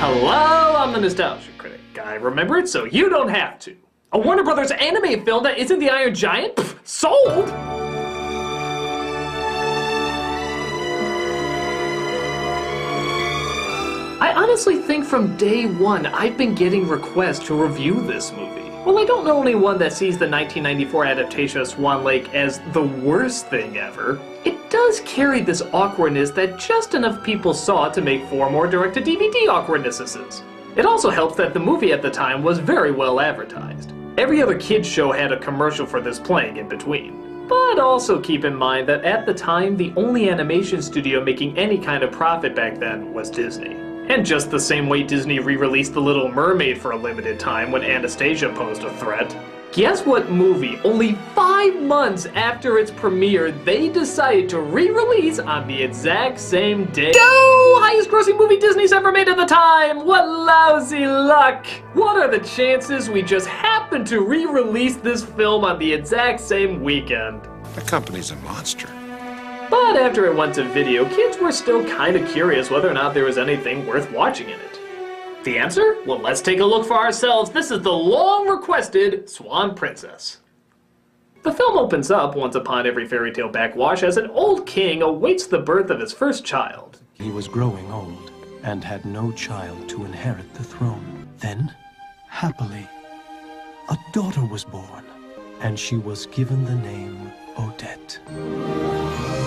Hello, I'm the Nostalgia Critic. I remember it so you don't have to. A Warner Brothers anime film that isn't the Iron Giant? Pfft, sold! I honestly think from day one I've been getting requests to review this movie. Well, I don't know anyone that sees the 1994 adaptation of Swan Lake as the worst thing ever. It does carry this awkwardness that just enough people saw to make 4 more direct-to-DVD awkwardnesses. It also helps that the movie at the time was very well advertised. Every other kids show had a commercial for this playing in between. But also keep in mind that at the time, the only animation studio making any kind of profit back then was Disney. And just the same way Disney re-released The Little Mermaid for a limited time when Anastasia posed a threat. Guess what movie, only 5 months after its premiere, they decided to re-release on the exact same day? Go! Highest grossing movie Disney's ever made at the time! What lousy luck! What are the chances we just happened to re-release this film on the exact same weekend? The company's a monster. But after it went to video, kids were still kinda curious whether or not there was anything worth watching in it. The answer? Well, let's take a look for ourselves. This is the long-requested Swan Princess. The film opens up once upon every fairy tale backwash as an old king awaits the birth of his first child. He was growing old and had no child to inherit the throne. Then, happily, a daughter was born, and she was given the name Odette.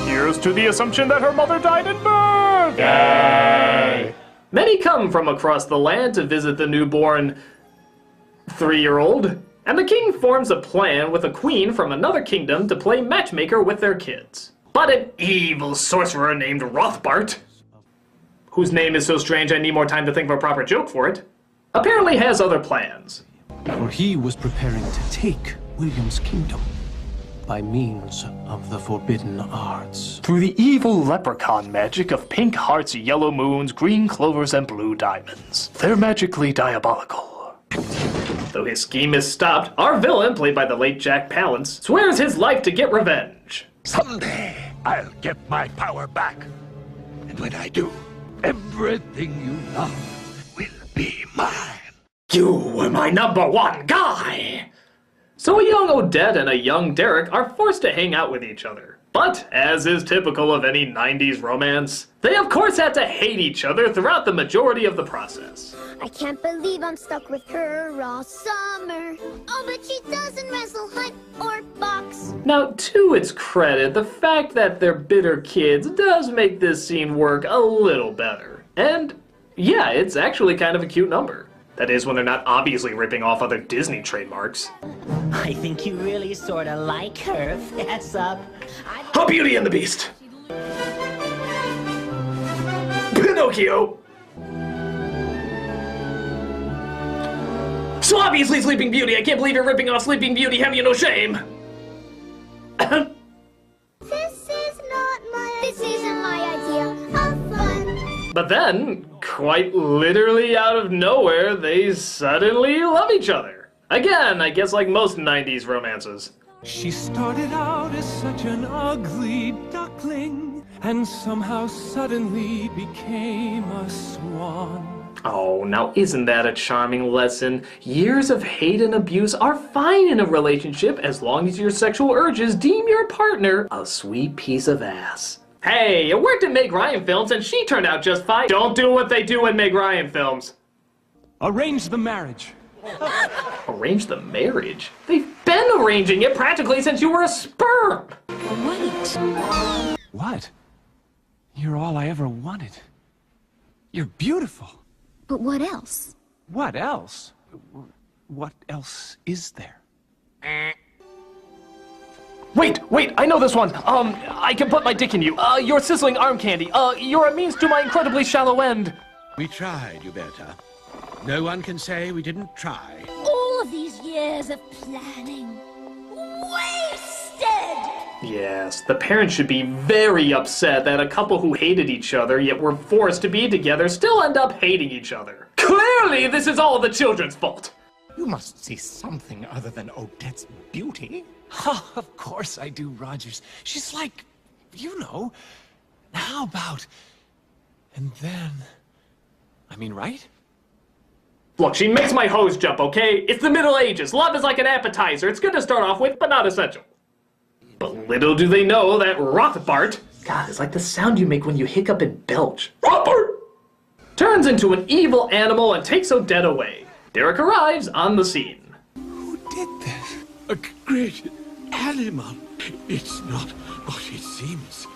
Here's to the assumption that her mother died in birth! Yay! Many come from across the land to visit the newborn 3-year-old, and the king forms a plan with a queen from another kingdom to play matchmaker with their kids. But an evil sorcerer named Rothbart, whose name is so strange I need more time to think of a proper joke for it, apparently has other plans. For he was preparing to take William's kingdom by means of the forbidden arts. Through the evil leprechaun magic of pink hearts, yellow moons, green clovers, and blue diamonds. They're magically diabolical. Though his scheme is stopped, our villain, played by the late Jack Palance, swears his life to get revenge. Someday, I'll get my power back. And when I do, everything you love will be mine. You were my #1 guy! So a young Odette and a young Derek are forced to hang out with each other. But, as is typical of any 90s romance, they of course had to hate each other throughout the majority of the process. I can't believe I'm stuck with her all summer. Oh, but she doesn't wrestle, hunt, or box. Now, to its credit, the fact that they're bitter kids does make this scene work a little better. And, yeah, it's actually kind of a cute number. That is, when they're not obviously ripping off other Disney trademarks. I think you really sorta like her. Fess up. A Beauty and the Beast! Pinocchio! So obviously Sleeping Beauty, I can't believe you're ripping off Sleeping Beauty, have you no shame? This isn't my idea of fun. But then, quite literally out of nowhere, they suddenly love each other. Again, I guess like most 90s romances. She started out as such an ugly duckling, and somehow suddenly became a swan. Oh, now isn't that a charming lesson? Years of hate and abuse are fine in a relationship as long as your sexual urges deem your partner a sweet piece of ass. Hey, it worked in Meg Ryan films and she turned out just fine. Don't do what they do in Meg Ryan films. Arrange the marriage. Arrange the marriage? They've been arranging it practically since you were a sperm! Wait. What? You're all I ever wanted. You're beautiful. But what else? What else? What else is there? Wait, I know this one. I can put my dick in you. You're sizzling arm candy. You're a means to my incredibly shallow end. We tried, Huberta. No one can say we didn't try. All of these years of planning. Wasted! Yes, the parents should be very upset that a couple who hated each other yet were forced to be together still end up hating each other. Clearly, this is all the children's fault. You must see something other than Odette's beauty. Oh, of course I do, Rogers. She's like, you know. How about... And then... I mean, right? Look, she makes my hose jump, okay? It's the Middle Ages. Love is like an appetizer. It's good to start off with, but not essential. But little do they know that Rothbart, God, it's like the sound you make when you hiccup and belch, Rothbart, turns into an evil animal and takes Odette away. Derek arrives on the scene. Who did this? A great animal. It's not what it seems.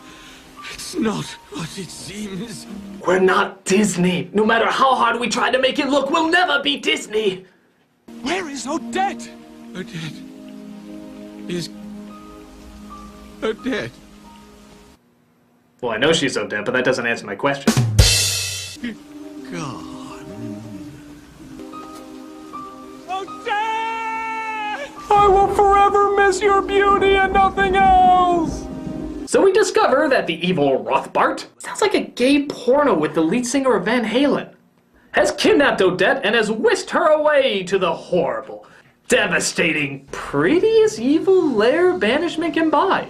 It's not what it seems. We're not Disney. No matter how hard we try to make it look, we'll never be Disney. Where is Odette? Odette is Odette. Well, I know she's Odette, but that doesn't answer my question. Gone. Odette! I will forever miss your beauty and nothing else! So we discover that the evil Rothbart sounds like a gay porno with the lead singer of Van Halen, has kidnapped Odette and has whisked her away to the horrible, devastating, prettiest evil lair banishment can buy.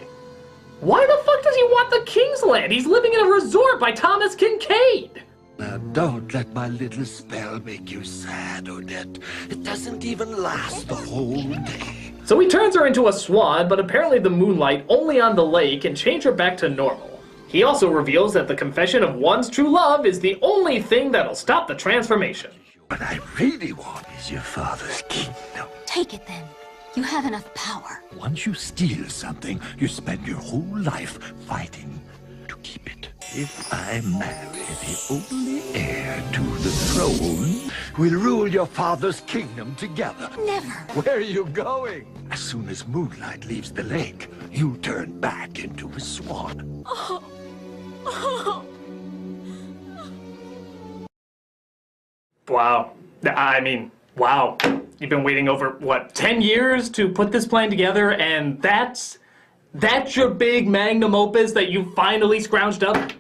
Why the fuck does he want the King's Land? He's living in a resort by Thomas Kincaid. Now don't let my little spell make you sad, Odette. It doesn't even last the whole day. So he turns her into a swan, but apparently the moonlight only on the lake can change her back to normal. He also reveals that the confession of one's true love is the only thing that'll stop the transformation. What I really want is your father's kingdom. Take it then. You have enough power. Once you steal something, you spend your whole life fighting to keep it. If I marry the only heir to the throne, we'll rule your father's kingdom together. Never. Where are you going? As soon as moonlight leaves the lake, you turn back into a swan. Oh. Oh. Wow. I mean, wow. You've been waiting over, what, 10 years to put this plan together, and that's your big magnum opus that you finally scrounged up?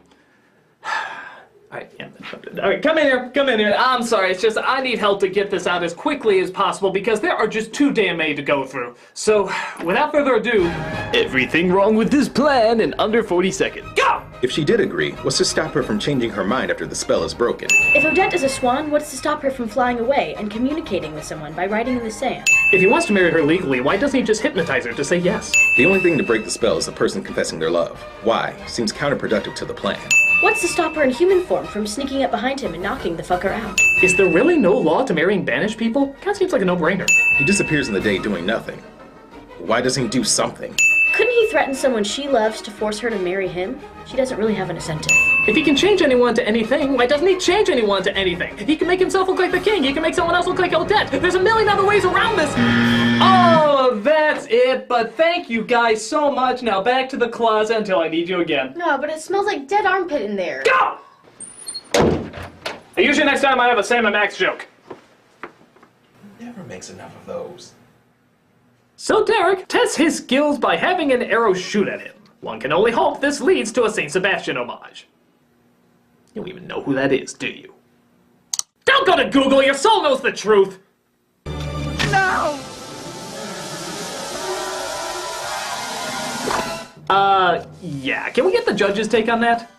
Alright, come in here. I'm sorry, it's just I need help to get this out as quickly as possible because there are just too damn many to go through. So, without further ado, everything wrong with this plan in under 40 seconds. Go! If she did agree, what's to stop her from changing her mind after the spell is broken? If Odette is a swan, what's to stop her from flying away and communicating with someone by writing in the sand? If he wants to marry her legally, why doesn't he just hypnotize her to say yes? The only thing to break the spell is the person confessing their love. Why? Seems counterproductive to the plan. What's to stop her in human form from sneaking up behind him and knocking the fucker out? Is there really no law to marrying banished people? Kinda seems like a no-brainer. He disappears in the day doing nothing. Why doesn't he do something? Couldn't he threaten someone she loves to force her to marry him? She doesn't really have an incentive. If he can change anyone to anything, why doesn't he change anyone to anything? He can make himself look like the king, he can make someone else look like Odette. There's a million other ways around this. Oh, that's it, but thank you guys so much. Now back to the closet until I need you again. No, but it smells like dead armpit in there. Go! Usually next time I have a Sam and Max joke. Never makes enough of those. So Derek tests his skills by having an arrow shoot at him. One can only hope this leads to a Saint Sebastian homage. You don't even know who that is, do you? Don't go to Google, your soul knows the truth! No! Yeah, can we get the judge's take on that?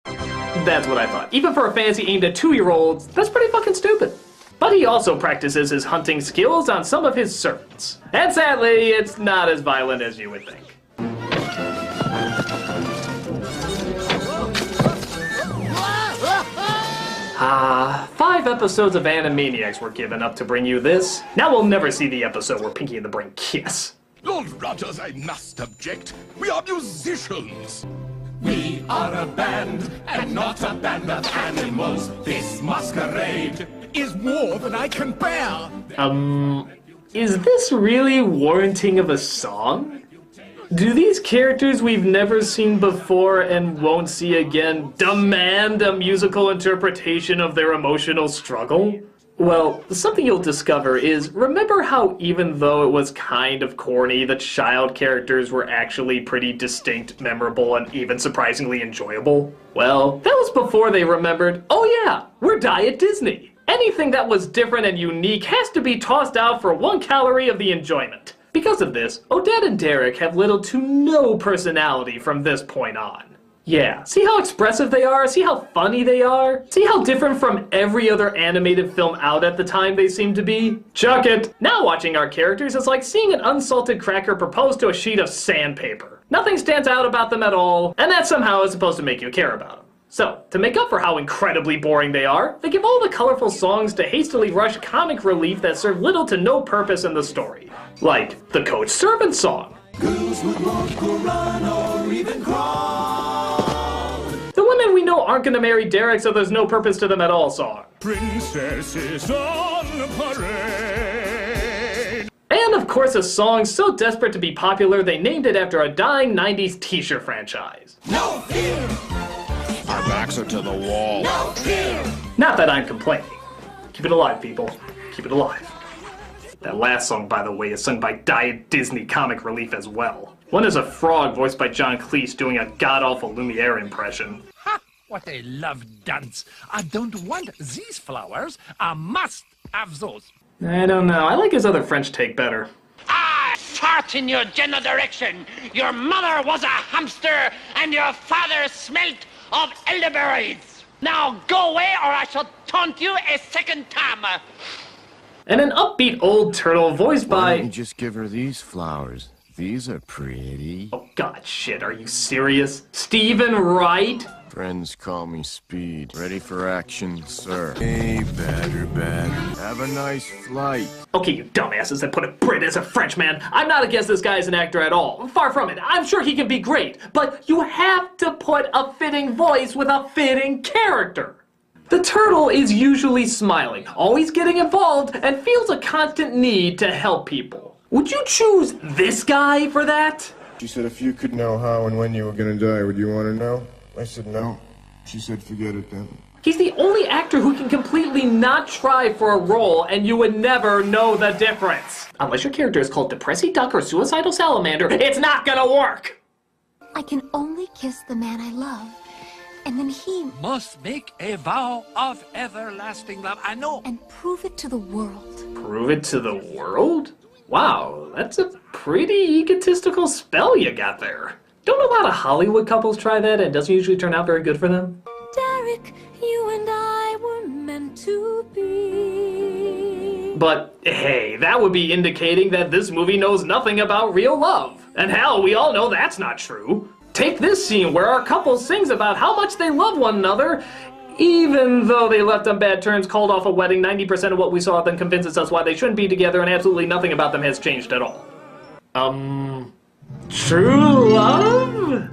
That's what I thought. Even for a fantasy aimed at 2-year-olds, that's pretty fucking stupid. But he also practices his hunting skills on some of his servants. And sadly, it's not as violent as you would think. 5 episodes of Animaniacs were given up to bring you this. Now we'll never see the episode where Pinky and the Brain kiss. Lord Rogers, I must object. We are musicians. We are a band, and not a band of animals. This masquerade is more than I can bear. Is this really warranting of a song? Do these characters we've never seen before and won't see again demand a musical interpretation of their emotional struggle? Well, something you'll discover is, remember how even though it was kind of corny, the child characters were actually pretty distinct, memorable, and even surprisingly enjoyable? Well, that was before they remembered, oh yeah, we're Diet Disney. Anything that was different and unique has to be tossed out for 1 calorie of the enjoyment. Because of this, Odette and Derek have little to no personality from this point on. Yeah, see how expressive they are? See how funny they are? See how different from every other animated film out at the time they seem to be? Chuck it! Now watching our characters is like seeing an unsalted cracker propose to a sheet of sandpaper. Nothing stands out about them at all, and that somehow is supposed to make you care about them. So, to make up for how incredibly boring they are, they give all the colorful songs to hastily rush comic relief that serve little to no purpose in the story. Like the Coach Servant song. Girls would walk or run or even crawl. The women we know aren't gonna marry Derek, so there's no purpose to them at all song. Princesses on parade. And of course a song so desperate to be popular they named it after a dying 90s t-shirt franchise. No fear. Our backs are to the wall. No fear. Not that I'm complaining. Keep it alive, people. Keep it alive. That last song, by the way, is sung by Diet Disney Comic Relief as well. One is a frog voiced by John Cleese doing a god-awful Lumiere impression. Ha! What a love dance. I don't want these flowers. I must have those. I don't know. I like his other French take better. I fart in your general direction. Your mother was a hamster and your father smelt of elderberries. Now go away or I shall taunt you a second time. And an upbeat old turtle voiced by... Why don't you just give her these flowers? These are pretty. Oh god, shit, are you serious? Stephen Wright? Friends call me Speed. Ready for action, sir. Hey, better. Have a nice flight. Okay, you dumbasses that put a Brit as a Frenchman. I'm not against this guy as an actor at all. Far from it. I'm sure he can be great. But you have to put a fitting voice with a fitting character. The turtle is usually smiling, always getting involved, and feels a constant need to help people. Would you choose this guy for that? She said if you could know how and when you were gonna die, would you want to know? I said no. She said forget it then. He's the only actor who can completely not try for a role and you would never know the difference. Unless your character is called Depressy Duck or Suicidal Salamander, it's not gonna work! I can only kiss the man I love. And then he must make a vow of everlasting love. I know. And prove it to the world. Prove it to the world? Wow, that's a pretty egotistical spell you got there. Don't a lot of Hollywood couples try that and it doesn't usually turn out very good for them? Derek, you and I were meant to be. But hey, that would be indicating that this movie knows nothing about real love. And hell, we all know that's not true. Take this scene where our couple sings about how much they love one another, even though they left on bad terms, called off a wedding. 90% of what we saw then convinces us why they shouldn't be together, and absolutely nothing about them has changed at all. True love?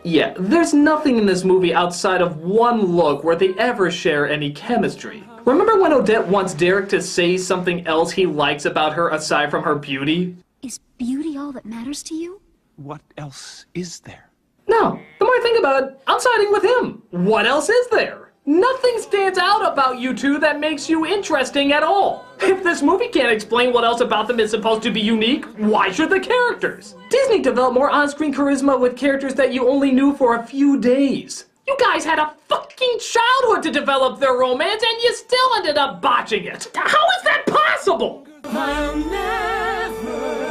Yeah, there's nothing in this movie outside of one look where they ever share any chemistry. Remember when Odette wants Derek to say something else he likes about her aside from her beauty? Is beauty all that matters to you? What else is there? No, the more I think about it, I'm siding with him. What else is there? Nothing stands out about you two that makes you interesting at all. If this movie can't explain what else about them is supposed to be unique, why should the characters? Disney developed more on-screen charisma with characters that you only knew for a few days. You guys had a fucking childhood to develop their romance and you still ended up botching it. How is that possible? I'll never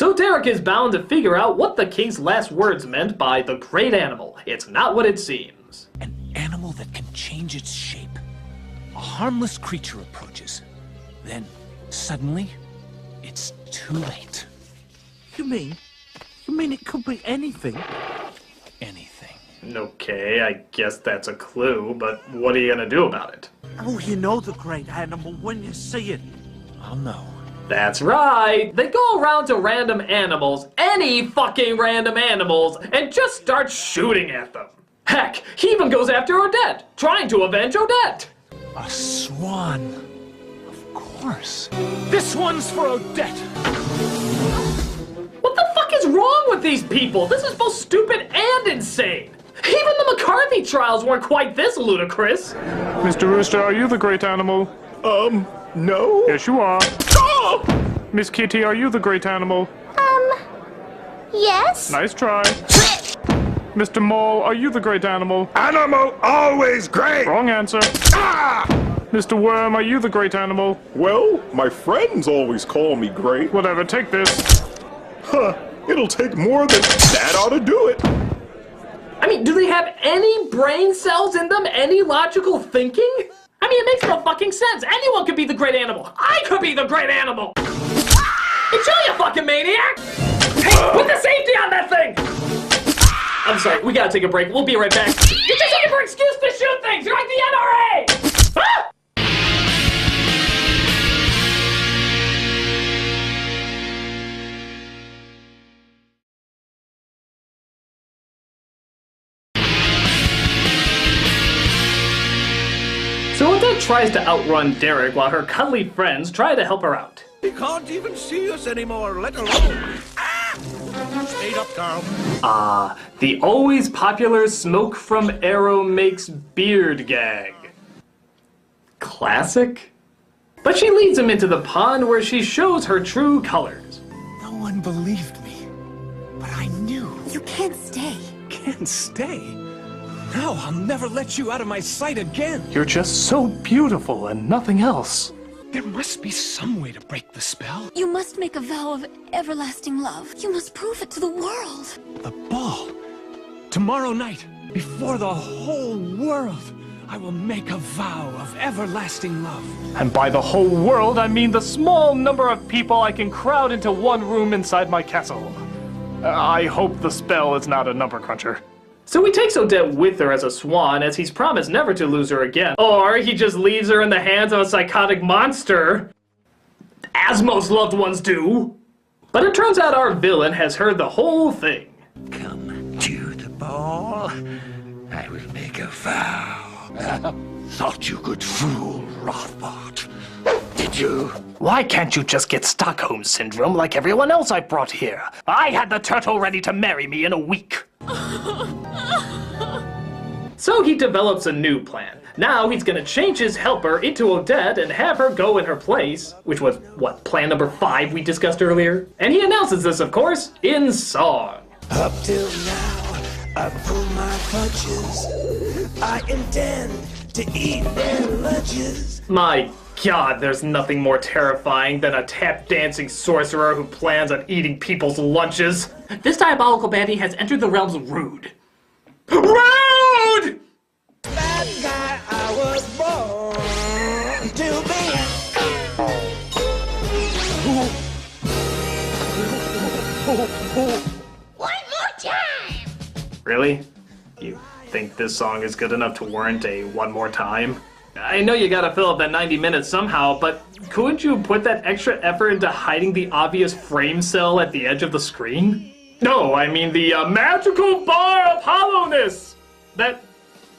So Derek is bound to figure out what the king's last words meant by the great animal. It's not what it seems. An animal that can change its shape. A harmless creature approaches. Then, suddenly, it's too late. You mean it could be anything? Anything. Okay, I guess that's a clue, but what are you gonna do about it? Oh, you know the great animal when you see it. I'll know. That's right! They go around to random animals, any fucking random animals, and just start shooting at them. Heck, he even goes after Odette, trying to avenge Odette! A swan. Of course. This one's for Odette. What the fuck is wrong with these people? This is both stupid and insane! Even the McCarthy trials weren't quite this ludicrous! Mr. Rooster, are you the great animal? No. Yes, you are. Miss Kitty, are you the great animal? Yes? Nice try. Mr. Mole, are you the great animal? Animal always great! Wrong answer. Mr. Worm, are you the great animal? Well, my friends always call me great. Whatever, take this. Huh, it'll take more than that ought to do it. I mean, do they have any brain cells in them? Any logical thinking? I mean, it makes no fucking sense. Anyone could be the great animal. I could be the great animal. It's you, you fucking maniac! Hey, put the safety on that thing! I'm sorry, we gotta take a break. We'll be right back. You're just looking for an excuse to shoot things! You're like the NRA! Ah! So Odette tries to outrun Derek while her cuddly friends try to help her out. He can't even see us anymore, let alone... Ah! Stayed up, Carl. The always popular smoke from arrow makes beard gag. Classic? But she leads him into the pond where she shows her true colors. No one believed me, but I knew. You can't stay. Can't stay? No, I'll never let you out of my sight again. You're just so beautiful and nothing else. There must be some way to break the spell. You must make a vow of everlasting love. You must prove it to the world. The ball. Tomorrow night, before the whole world, I will make a vow of everlasting love. And by the whole world, I mean the small number of people I can crowd into one room inside my castle. I hope the spell is not a number cruncher. So he takes Odette with her as a swan, as he's promised never to lose her again. Or he just leaves her in the hands of a psychotic monster, as most loved ones do. But it turns out our villain has heard the whole thing. Come to the ball. I will make a vow. Thought you could fool Rothbart. Did you? Why can't you just get Stockholm Syndrome like everyone else I brought here? I had the turtle ready to marry me in a week. So he develops a new plan. Now he's gonna change his helper into Odette and have her go in her place, which was, what, plan number 5 we discussed earlier? And he announces this, of course, in song. Up till now, I pull my punches. I intend to eat their lunches. My God, there's nothing more terrifying than a tap-dancing sorcerer who plans on eating people's lunches. This diabolical baddie has entered the realms of rude. Rude! Bad guy, I was born to be. One more time! Really? You think this song is good enough to warrant a one more time? I know you gotta fill up that 90 minutes somehow, but could you put that extra effort into hiding the obvious frame cell at the edge of the screen? No, I mean the magical bar of hollowness! That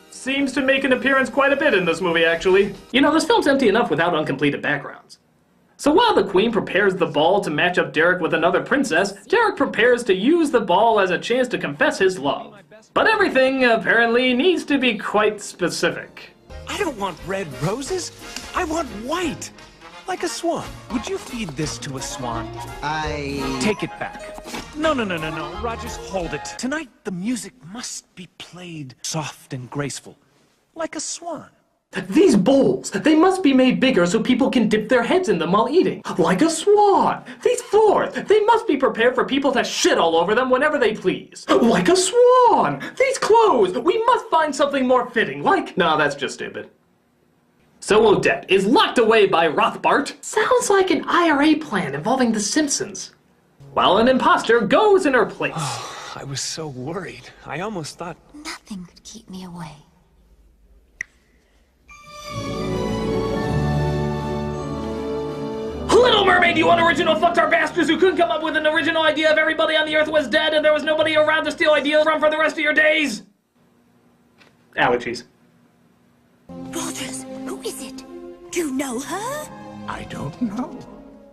seems to make an appearance quite a bit in this movie, actually. You know, this film's empty enough without uncompleted backgrounds. So while the queen prepares the ball to match up Derek with another princess, Derek prepares to use the ball as a chance to confess his love. But everything, apparently, needs to be quite specific. I don't want red roses. I want white. Like a swan. Would you feed this to a swan? Take it back. No, Rogers, hold it. Tonight, the music must be played soft and graceful. Like a swan. These bowls, they must be made bigger so people can dip their heads in them while eating. Like a swan. These floors, they must be prepared for people to shit all over them whenever they please. Like a swan. These clothes, we must find something more fitting, like... No, that's just stupid. So Odette is locked away by Rothbart. Sounds like an IRA plan involving the Simpsons. While an imposter goes in her place. Oh, I was so worried. I almost thought... Nothing could keep me away. Little Mermaid, you unoriginal fucktard bastards who couldn't come up with an original idea if everybody on the earth was dead and there was nobody around to steal ideas from for the rest of your days. Allergies. Rogers, who is it? Do you know her? I don't know.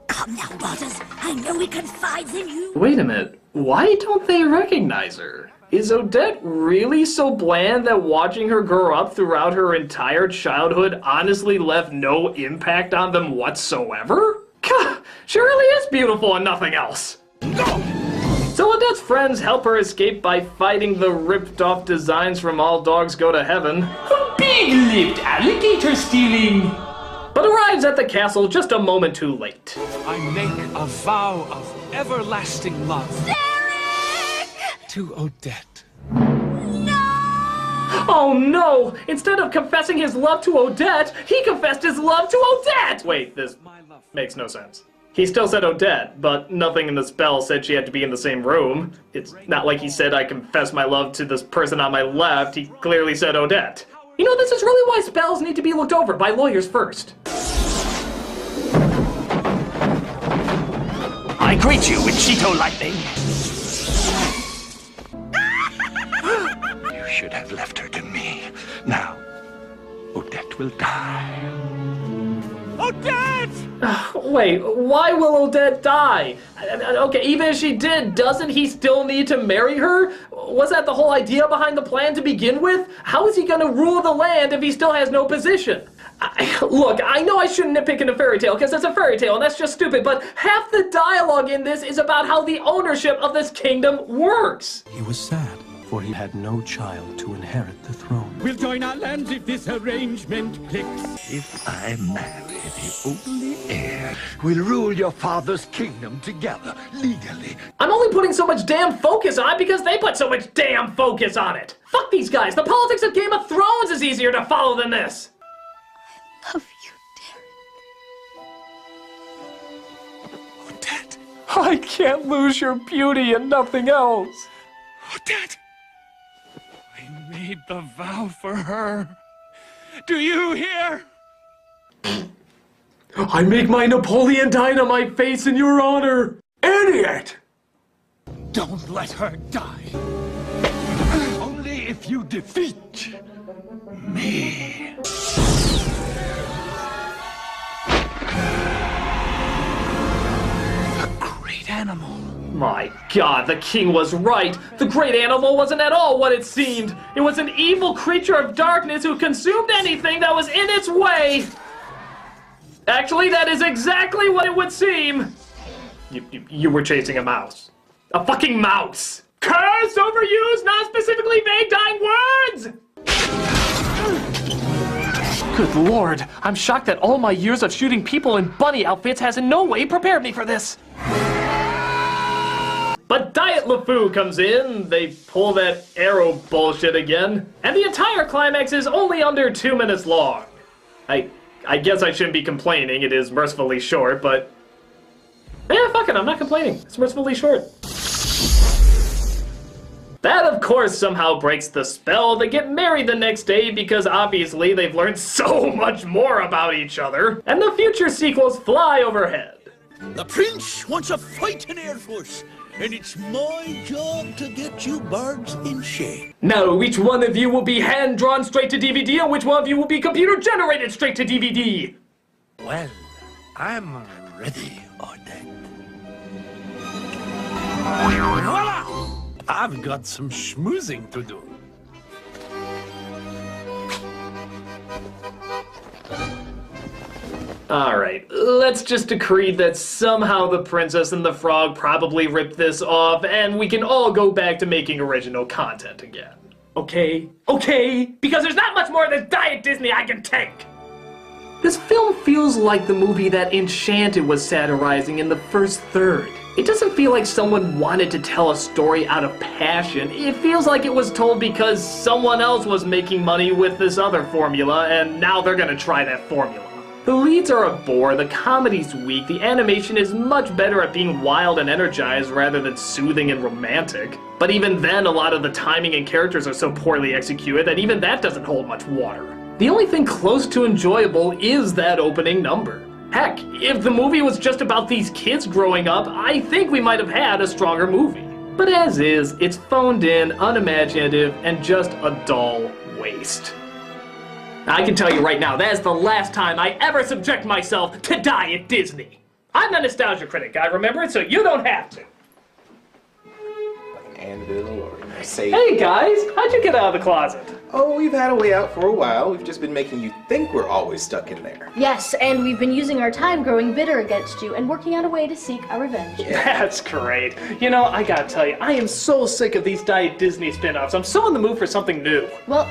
Come now, Rogers. I know he confides in you. Wait a minute. Why don't they recognize her? Is Odette really so bland that watching her grow up throughout her entire childhood honestly left no impact on them whatsoever? God, she really is beautiful and nothing else. Go! So Odette's friends help her escape by fighting the ripped-off designs from All Dogs Go to Heaven. Big-lipped alligator stealing! but arrives at the castle just a moment too late. I make a vow of everlasting love. Derek! To Odette. Oh no! Instead of confessing his love to Odette, he confessed his love to Odette! Wait, this makes no sense. He still said Odette, but nothing in the spell said she had to be in the same room. It's not like he said, I confess my love to this person on my left. He clearly said Odette. You know, this is really why spells need to be looked over by lawyers first. I greet you with Cheeto lightning. You should have left her to me. Now, Odette will die. Odette! Wait, why will Odette die? Okay, even if she did, doesn't he still need to marry her? Was that the whole idea behind the plan to begin with? How is he gonna rule the land if he still has no position? Look, I know I shouldn't nitpick in a fairy tale, because it's a fairy tale and that's just stupid, but half the dialogue in this is about how the ownership of this kingdom works. He was sad, for he had no child to inherit the throne. We'll join our lands if this arrangement clicks. If I marry the only heir, we'll rule your father's kingdom together, legally. I'm only putting so much damn focus on it because they put so much damn focus on it. Fuck these guys, the politics of Game of Thrones is easier to follow than this. I love you, Derek. Odette! I can't lose your beauty and nothing else. Odette! I made the vow for her. Do you hear? I make my Napoleon Dynamite face in your honor. Idiot! Don't let her die. Only if you defeat me. The great animal. My god, the king was right. The great animal wasn't at all what it seemed. It was an evil creature of darkness who consumed anything that was in its way. Actually, that is exactly what it would seem. You were chasing a mouse. A fucking mouse. Curse, overused, non-specifically vague dying words! Good lord, I'm shocked that all my years of shooting people in bunny outfits has in no way prepared me for this. But Diet LeFou comes in, they pull that arrow bullshit again, and the entire climax is only under 2 minutes long. I guess I shouldn't be complaining, it is mercifully short, but... yeah, fuck it, I'm not complaining. It's mercifully short. That, of course, somehow breaks the spell. They get married the next day because obviously they've learned so much more about each other, and the future sequels fly overhead. The prince wants a fight in Air Force, and it's my job to get you birds in shape. Now, which one of you will be hand-drawn straight to DVD, and which one of you will be computer-generated straight to DVD? Well, I'm ready, Odette. Voila! I've got some schmoozing to do. Alright, let's just decree that somehow the Princess and the Frog probably ripped this off, and we can all go back to making original content again. Okay? Okay? Because there's not much more of this Diet Disney I can take! This film feels like the movie that Enchanted was satirizing in the first third. It doesn't feel like someone wanted to tell a story out of passion. It feels like it was told because someone else was making money with this other formula, and now they're gonna try that formula. The leads are a bore, the comedy's weak, the animation is much better at being wild and energized rather than soothing and romantic. But even then, a lot of the timing and characters are so poorly executed that even that doesn't hold much water. The only thing close to enjoyable is that opening number. Heck, if the movie was just about these kids growing up, I think we might have had a stronger movie. But as is, it's phoned in, unimaginative, and just a dull waste. I can tell you right now, that is the last time I ever subject myself to Diet Disney. I'm the nostalgia critic, I remember it, so you don't have to. And it is a Lord. Say, Hey guys, how'd you get out of the closet? oh, we've had a way out for a while. We've just been making you think we're always stuck in there. Yes, and we've been using our time growing bitter against you and working out a way to seek our revenge. That's great. You know, I gotta tell you, I am so sick of these Diet Disney spin-offs. I'm so in the mood for something new. Well,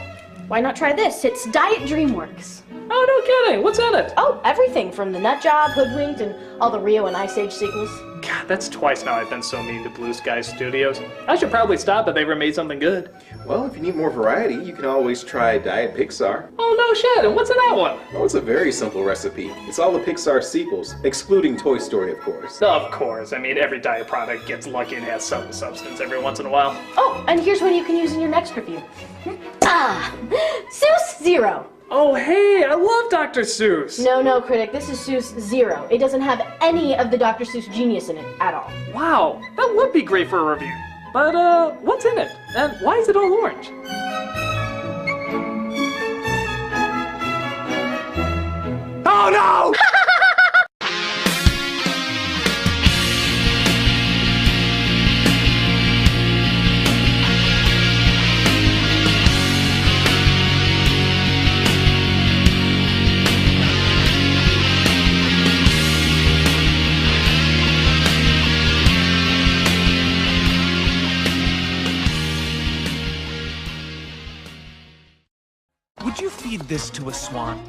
why not try this? It's Diet DreamWorks. Oh, no kidding. What's in it? Oh, everything from the Nut Job, Hoodwinked, and all the Rio and Ice Age sequels. God, that's twice now I've been so mean to Blue Sky Studios. I should probably stop if they ever made something good. Well, if you need more variety, you can always try Diet Pixar. Oh, no shit. And what's in that one? Well, it's a very simple recipe. It's all the Pixar sequels, excluding Toy Story, of course. Of course. I mean, every diet product gets lucky and has some substance every once in a while. Oh, and here's one you can use in your next review. Seuss Zero. Oh, hey, I love Dr. Seuss. No, Critic, this is Seuss Zero. It doesn't have any of the Dr. Seuss genius in it at all. Wow, that would be great for a review. But, what's in it? And why is it all orange? Oh, no! Would you feed this to a swan?